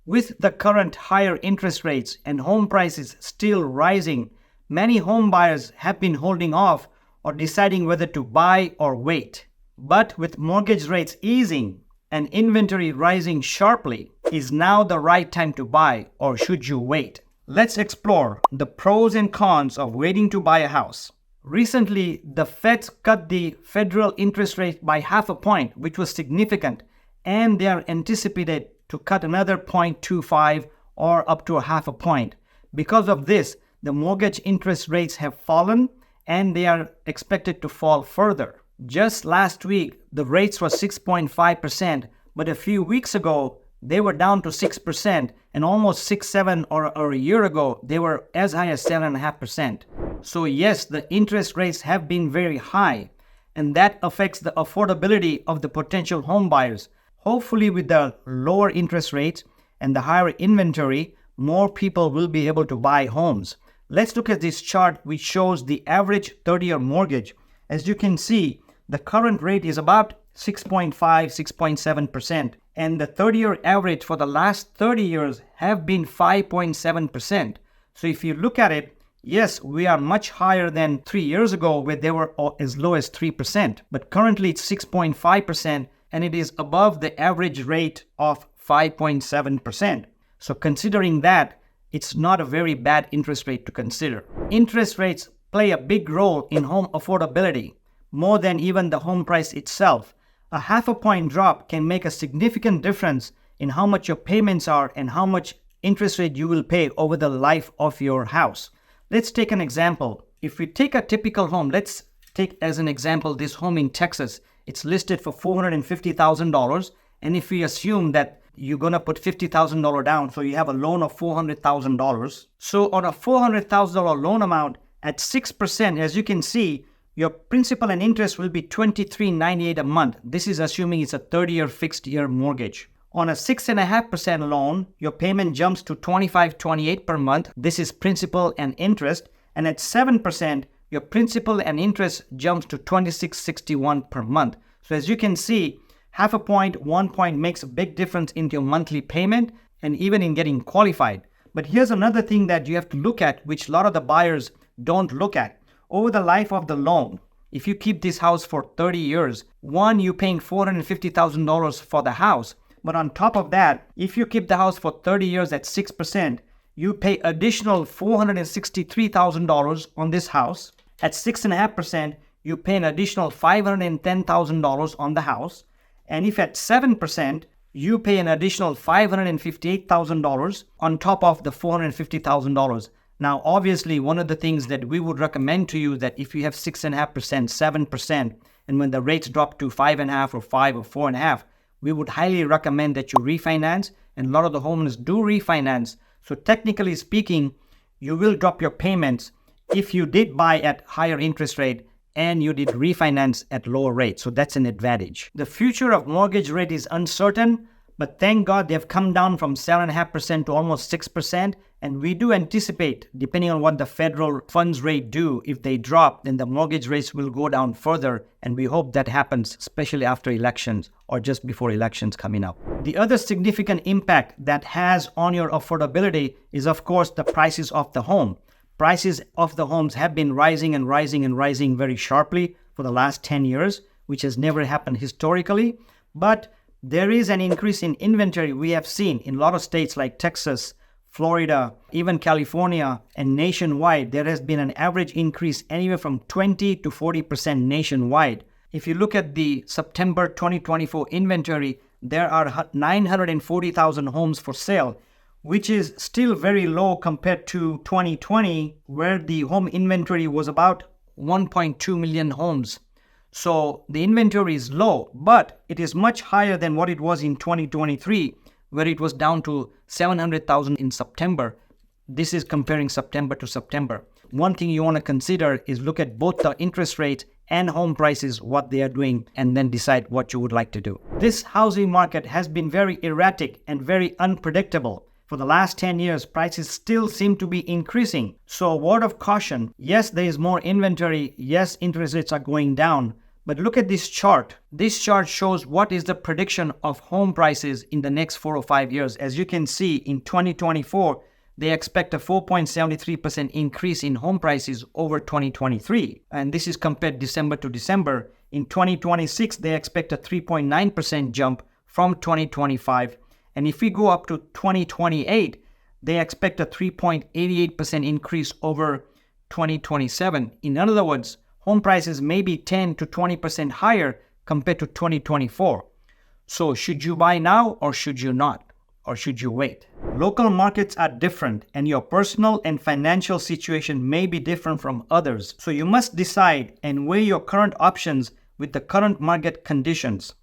With the current higher interest rates and home prices still rising, many home buyers have been holding off or deciding whether to buy or wait. But with mortgage rates easing and inventory rising sharply, is now the right time to buy or should you wait? Let's explore the pros and cons of waiting to buy a house. Recently, the Feds cut the federal interest rate by half a point, which was significant, and they are anticipated to cut another 0.25 or up to a half a point. Because of this, the mortgage interest rates have fallen and they are expected to fall further. Just last week, the rates were 6.5%, but a few weeks ago, they were down to 6%, and almost 6, 7 or a year ago, they were as high as 7.5%. So yes, the interest rates have been very high, and that affects the affordability of the potential home buyers. Hopefully with the lower interest rates and the higher inventory, more people will be able to buy homes. Let's look at this chart which shows the average 30-year mortgage. As you can see, the current rate is about 6.5, 6.7%, and the 30-year average for the last 30 years have been 5.7%. So if you look at it, yes, we are much higher than 3 years ago where they were as low as 3%, but currently it's 6.5%, and it is above the average rate of 5.7%. So considering that, it's not a very bad interest rate to consider. Interest rates play a big role in home affordability, more than even the home price itself. A half a point drop can make a significant difference in how much your payments are and how much interest rate you will pay over the life of your house. Let's take an example. If we take a typical home, let's take as an example this home in Texas. It's listed for $450,000, and if we assume that you're going to put $50,000 down, so you have a loan of $400,000. So on a $400,000 loan amount at 6%, as you can see, your principal and interest will be $23.98 a month. This is assuming it's a 30-year fixed-year mortgage. On a 6.5% loan, your payment jumps to $25.28 per month. This is principal and interest. And at 7%, your principal and interest jumps to $26.61 per month. So as you can see, half a point, 1 point makes a big difference in your monthly payment and even in getting qualified. But here's another thing that you have to look at, which a lot of the buyers don't look at. Over the life of the loan, if you keep this house for 30 years, one, you're paying $450,000 for the house. But on top of that, if you keep the house for 30 years at 6%, you pay additional $463,000 on this house. At 6.5%, you pay an additional $510,000 on the house. And if at 7%, you pay an additional $558,000 on top of the $450,000. Now, obviously, one of the things that we would recommend to you that if you have 6.5%, 7%, and when the rates drop to 5.5 or 5 or 4.5, we would highly recommend that you refinance. And a lot of the homeowners do refinance. So technically speaking, you will drop your payments if you did buy at higher interest rate and you did refinance at lower rate. So that's an advantage. The future of mortgage rate is uncertain, but thank God they've come down from 7.5% to almost 6%. And we do anticipate, depending on what the federal funds rate do, if they drop, then the mortgage rates will go down further. And we hope that happens, especially after elections or just before elections coming up. The other significant impact that has on your affordability is, of course, the prices of the home. Prices of the homes have been rising and rising and rising very sharply for the last 10 years, which has never happened historically. But there is an increase in inventory we have seen in a lot of states like Texas, Florida, even California, and nationwide. There has been an average increase anywhere from 20 to 40% nationwide. If you look at the September 2024 inventory, there are 940,000 homes for sale, which is still very low compared to 2020, where the home inventory was about 1.2 million homes. So the inventory is low, but it is much higher than what it was in 2023, where it was down to 700,000 in September. This is comparing September to September. One thing you want to consider is look at both the interest rate and home prices, what they are doing, and then decide what you would like to do. This housing market has been very erratic and very unpredictable. For the last 10 years, prices still seem to be increasing. So a word of caution, yes, there is more inventory. Yes, interest rates are going down, But look at this chart. This chart shows what is the prediction of home prices in the next 4 or 5 years. As you can see, in 2024, they expect a 4.73% increase in home prices over 2023. And this is compared December to December. In 2026, they expect a 3.9% jump from 2025. And if we go up to 2028, they expect a 3.88% increase over 2027. In other words, home prices may be 10 to 20% higher compared to 2024. So should you buy now or should you not? Or should you wait? Local markets are different and your personal and financial situation may be different from others. So you must decide and weigh your current options with the current market conditions,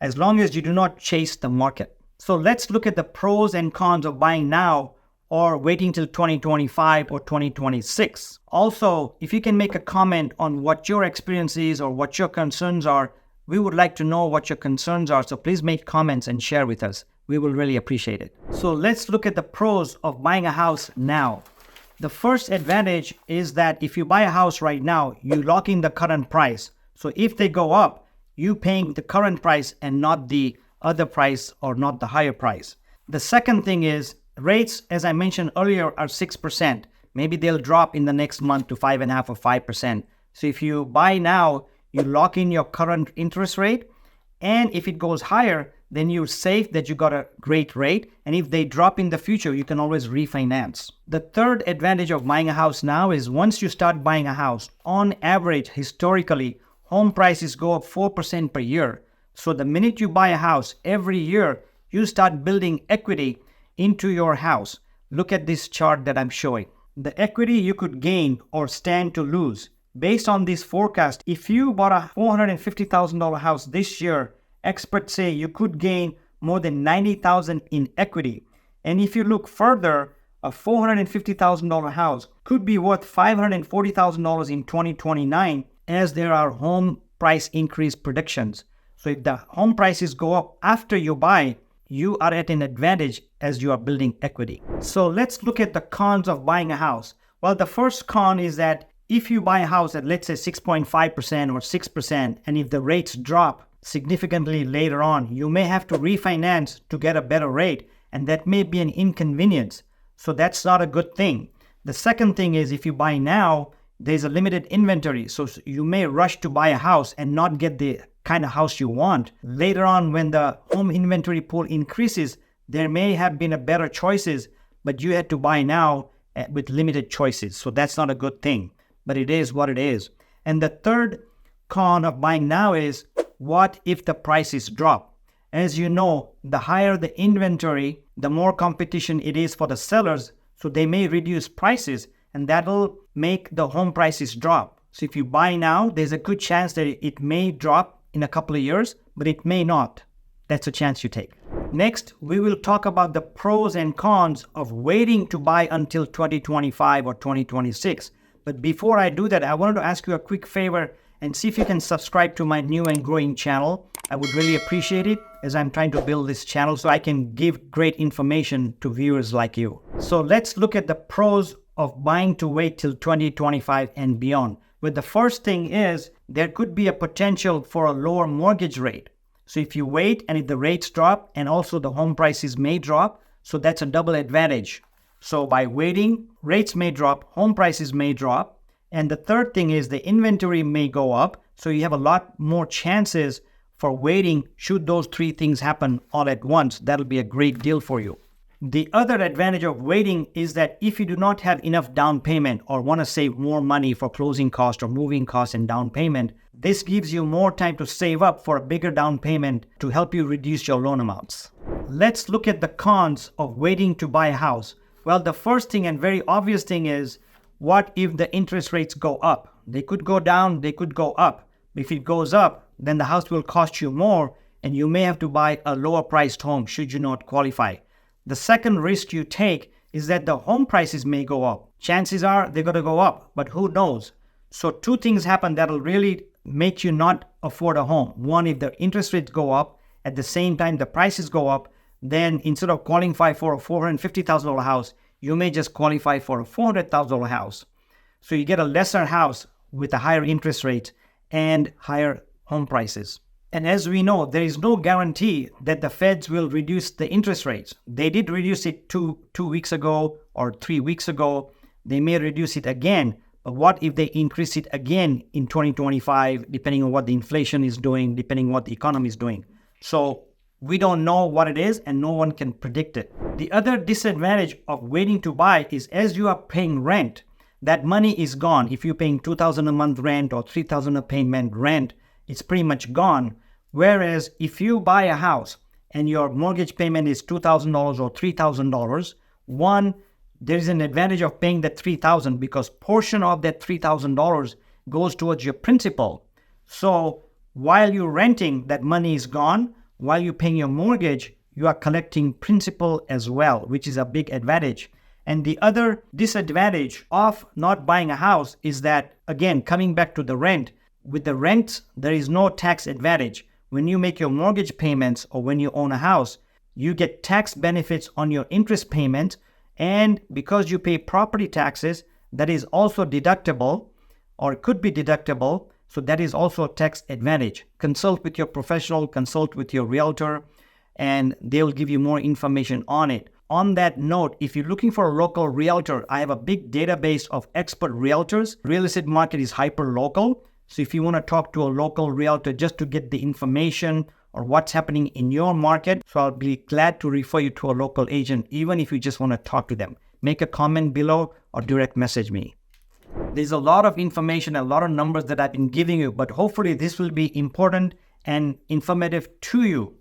as long as you do not chase the market. So let's look at the pros and cons of buying now or waiting till 2025 or 2026. Also, if you can make a comment on what your experience is or what your concerns are, we would like to know what your concerns are. So please make comments and share with us. We will really appreciate it. So let's look at the pros of buying a house now. The first advantage is that if you buy a house right now, you lock in the current price. So if they go up, you paying the current price and not the other price or not the higher price. The second thing is rates, as I mentioned earlier, are 6%. Maybe they'll drop in the next month to 5.5% or 5%. So if you buy now, you lock in your current interest rate. And if it goes higher, then you're safe that you got a great rate. And if they drop in the future, you can always refinance. The third advantage of buying a house now is once you start buying a house, on average, historically, home prices go up 4% per year. So the minute you buy a house, every year, you start building equity into your house. Look at this chart that I'm showing. The equity you could gain or stand to lose. Based on this forecast, if you bought a $450,000 house this year, experts say you could gain more than $90,000 in equity. And if you look further, a $450,000 house could be worth $540,000 in 2029, as there are home price increase predictions. So if the home prices go up after you buy, you are at an advantage as you are building equity. So let's look at the cons of buying a house. Well, the first con is that if you buy a house at, let's say, 6.5% or 6%, and if the rates drop significantly later on, you may have to refinance to get a better rate, and that may be an inconvenience. So that's not a good thing. The second thing is if you buy now, there's a limited inventory. So you may rush to buy a house and not get the kind of house you want. Later on, when the home inventory pool increases, there may have been a better choices, but you had to buy now with limited choices. So that's not a good thing, but it is what it is. And the third con of buying now is, what if the prices drop? As you know, the higher the inventory, the more competition it is for the sellers. So they may reduce prices and that'll make the home prices drop. So if you buy now, there's a good chance that it may drop in a couple of years, but it may not. That's a chance you take. Next, we will talk about the pros and cons of waiting to buy until 2025 or 2026. But before I do that, I wanted to ask you a quick favor and see if you can subscribe to my new and growing channel. I would really appreciate it, as I'm trying to build this channel so I can give great information to viewers like you. So let's look at the pros of buying to wait till 2025 and beyond. But the first thing is there could be a potential for a lower mortgage rate. So if you wait and if the rates drop and also the home prices may drop, so that's a double advantage. So by waiting, rates may drop, home prices may drop. And the third thing is the inventory may go up. So you have a lot more chances for waiting should those three things happen all at once. That'll be a great deal for you. The other advantage of waiting is that if you do not have enough down payment or want to save more money for closing costs or moving costs and down payment, this gives you more time to save up for a bigger down payment to help you reduce your loan amounts. Let's look at the cons of waiting to buy a house. Well, the first thing and very obvious thing is, what if the interest rates go up? They could go down, they could go up. If it goes up, then the house will cost you more and you may have to buy a lower priced home should you not qualify. The second risk you take is that the home prices may go up. Chances are they're going to go up, but who knows? So two things happen that'll really make you not afford a home. One, if the interest rates go up, at the same time the prices go up, then instead of qualifying for a $450,000 house, you may just qualify for a $400,000 house. So you get a lesser house with a higher interest rate and higher home prices. And as we know, there is no guarantee that the Feds will reduce the interest rates. They did reduce it two weeks ago or 3 weeks ago. They may reduce it again. But what if they increase it again in 2025, depending on what the inflation is doing, depending on what the economy is doing? So we don't know what it is and no one can predict it. The other disadvantage of waiting to buy is as you are paying rent, that money is gone. If you're paying $2,000 a month rent or $3,000 a payment rent, it's pretty much gone. Whereas if you buy a house and your mortgage payment is $2,000 or $3,000, one, there is an advantage of paying that $3,000 because portion of that $3,000 goes towards your principal. So while you're renting, that money is gone. While you're paying your mortgage, you are collecting principal as well, which is a big advantage. And the other disadvantage of not buying a house is that, again, coming back to the rent, with the rent, there is no tax advantage. When you make your mortgage payments or when you own a house, you get tax benefits on your interest payment. And because you pay property taxes, that is also deductible or could be deductible. So that is also a tax advantage. Consult with your professional, consult with your realtor, and they will give you more information on it. On that note, if you're looking for a local realtor, I have a big database of expert realtors. Real estate market is hyper local. So if you want to talk to a local realtor just to get the information or what's happening in your market, so I'll be glad to refer you to a local agent, even if you just want to talk to them. Make a comment below or direct message me. There's a lot of information, a lot of numbers that I've been giving you, but hopefully this will be important and informative to you.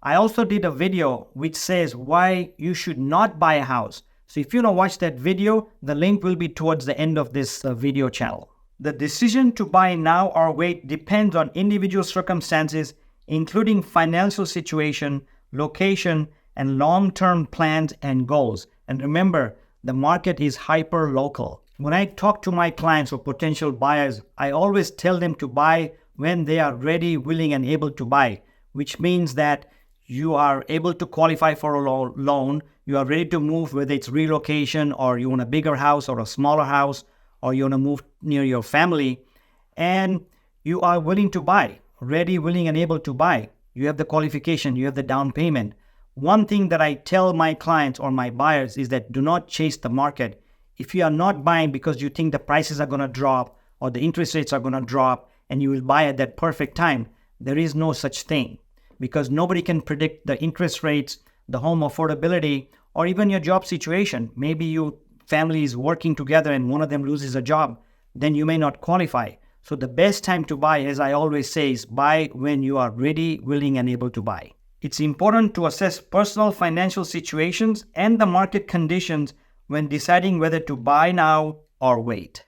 I also did a video which says why you should not buy a house. So if you want to watch that video, the link will be towards the end of this video channel. The decision to buy now or wait depends on individual circumstances, including financial situation, location, and long-term plans and goals. And remember, the market is hyper local. When I talk to my clients or potential buyers, I always tell them to buy when they are ready, willing, and able to buy, which means that you are able to qualify for a loan, you are ready to move, whether it's relocation or you want a bigger house or a smaller house, or you want to move near your family, and you are willing to buy, ready, willing, and able to buy. You have the qualification, you have the down payment. One thing that I tell my clients or my buyers is that do not chase the market. If you are not buying because you think the prices are going to drop or the interest rates are going to drop and you will buy at that perfect time, there is no such thing, because nobody can predict the interest rates, the home affordability, or even your job situation. Maybe your family is working together and one of them loses a job, then you may not qualify. So the best time to buy, as I always say, is buy when you are ready, willing, and able to buy. It's important to assess personal financial situations and the market conditions when deciding whether to buy now or wait.